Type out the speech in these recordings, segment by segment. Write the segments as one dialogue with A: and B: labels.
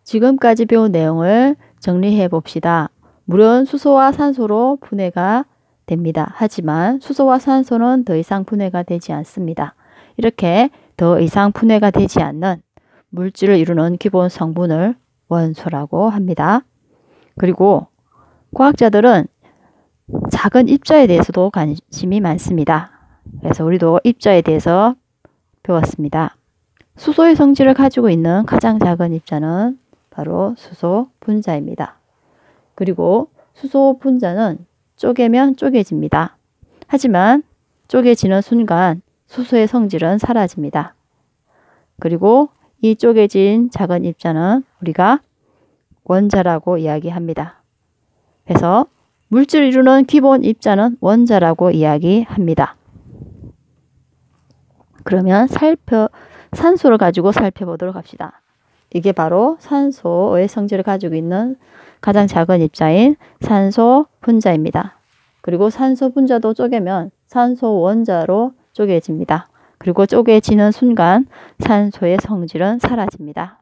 A: 지금까지 배운 내용을 정리해 봅시다. 물은 수소와 산소로 분해가 됩니다. 하지만 수소와 산소는 더 이상 분해가 되지 않습니다. 이렇게 더 이상 분해가 되지 않는 물질을 이루는 기본 성분을 원소라고 합니다. 그리고 과학자들은 작은 입자에 대해서도 관심이 많습니다. 그래서 우리도 입자에 대해서 배웠습니다. 수소의 성질을 가지고 있는 가장 작은 입자는 바로 수소 분자입니다. 그리고 수소 분자는 쪼개면 쪼개집니다. 하지만 쪼개지는 순간 수소의 성질은 사라집니다. 그리고 이 쪼개진 작은 입자는 우리가 원자라고 이야기합니다. 그래서 물질을 이루는 기본 입자는 원자라고 이야기합니다. 그러면 산소를 가지고 살펴보도록 합시다. 이게 바로 산소의 성질을 가지고 있는 가장 작은 입자인 산소 분자입니다. 그리고 산소 분자도 쪼개면 산소 원자로 쪼개집니다. 그리고 쪼개지는 순간 산소의 성질은 사라집니다.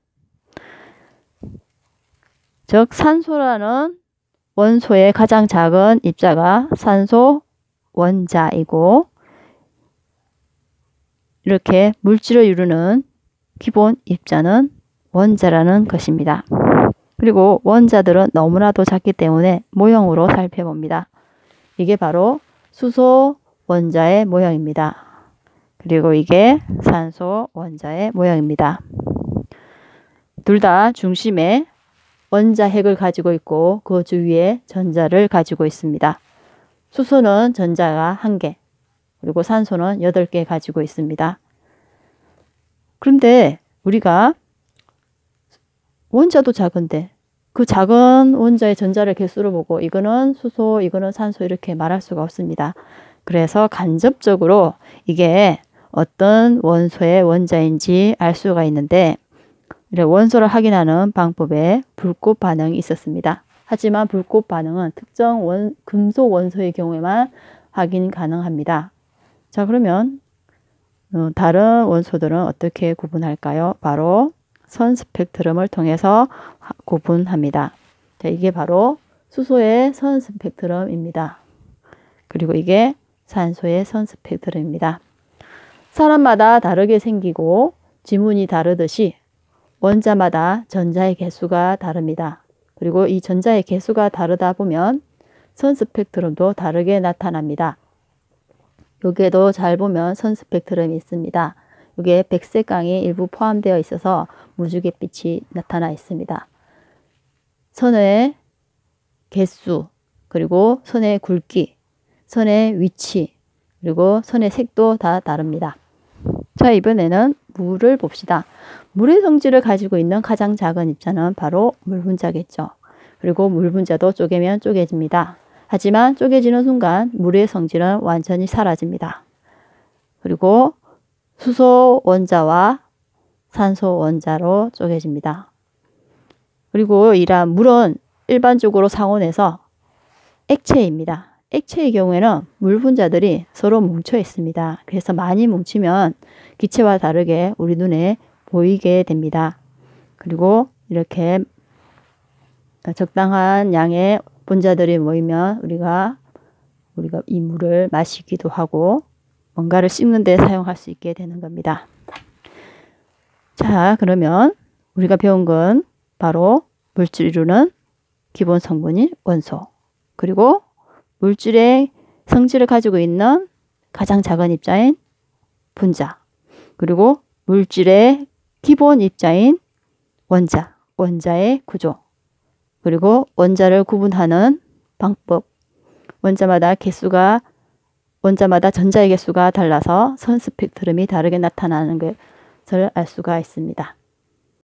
A: 즉 산소라는 원소의 가장 작은 입자가 산소 원자이고, 이렇게 물질을 이루는 기본 입자는 원자라는 것입니다. 그리고 원자들은 너무나도 작기 때문에 모형으로 살펴봅니다. 이게 바로 수소 원자의 모형입니다. 그리고 이게 산소 원자의 모형입니다. 둘 다 중심에 원자핵을 가지고 있고 그 주위에 전자를 가지고 있습니다. 수소는 전자가 1개, 그리고 산소는 8개 가지고 있습니다. 그런데 우리가 원자도 작은데 그 작은 원자의 전자를 개수를 보고 이거는 수소, 이거는 산소 이렇게 말할 수가 없습니다. 그래서 간접적으로 이게 어떤 원소의 원자인지 알 수가 있는데, 원소를 확인하는 방법에 불꽃 반응이 있었습니다. 하지만 불꽃 반응은 특정 금속 원소의 경우에만 확인 가능합니다. 자, 그러면 다른 원소들은 어떻게 구분할까요? 바로 선 스펙트럼을 통해서 구분합니다. 자, 이게 바로 수소의 선 스펙트럼입니다. 그리고 이게 산소의 선 스펙트럼입니다. 사람마다 다르게 생기고 지문이 다르듯이 원자마다 전자의 개수가 다릅니다. 그리고 이 전자의 개수가 다르다 보면 선 스펙트럼도 다르게 나타납니다. 여기에도 잘 보면 선 스펙트럼이 있습니다. 여기에 백색광이 일부 포함되어 있어서 무주갯빛이 나타나 있습니다. 선의 개수, 그리고 선의 굵기, 선의 위치, 그리고 선의 색도 다 다릅니다. 자, 이번에는 물을 봅시다. 물의 성질을 가지고 있는 가장 작은 입자는 바로 물 분자겠죠. 그리고 물 분자도 쪼개면 쪼개집니다. 하지만 쪼개지는 순간 물의 성질은 완전히 사라집니다. 그리고 수소 원자와 산소 원자로 쪼개집니다. 그리고 이러한 물은 일반적으로 상온에서 액체입니다. 액체의 경우에는 물 분자들이 서로 뭉쳐 있습니다. 그래서 많이 뭉치면 기체와 다르게 우리 눈에 보이게 됩니다. 그리고 이렇게 적당한 양의 분자들이 모이면 우리가 이 물을 마시기도 하고 뭔가를 씹는 데 사용할 수 있게 되는 겁니다. 자, 그러면 우리가 배운 건 바로 물질 이루는 기본 성분인 원소, 그리고 물질의 성질을 가지고 있는 가장 작은 입자인 분자, 그리고 물질의 기본 입자인 원자, 원자의 구조, 그리고 원자를 구분하는 방법, 원자마다 전자의 개수가 달라서 선 스펙트럼이 다르게 나타나는 것을 알 수가 있습니다.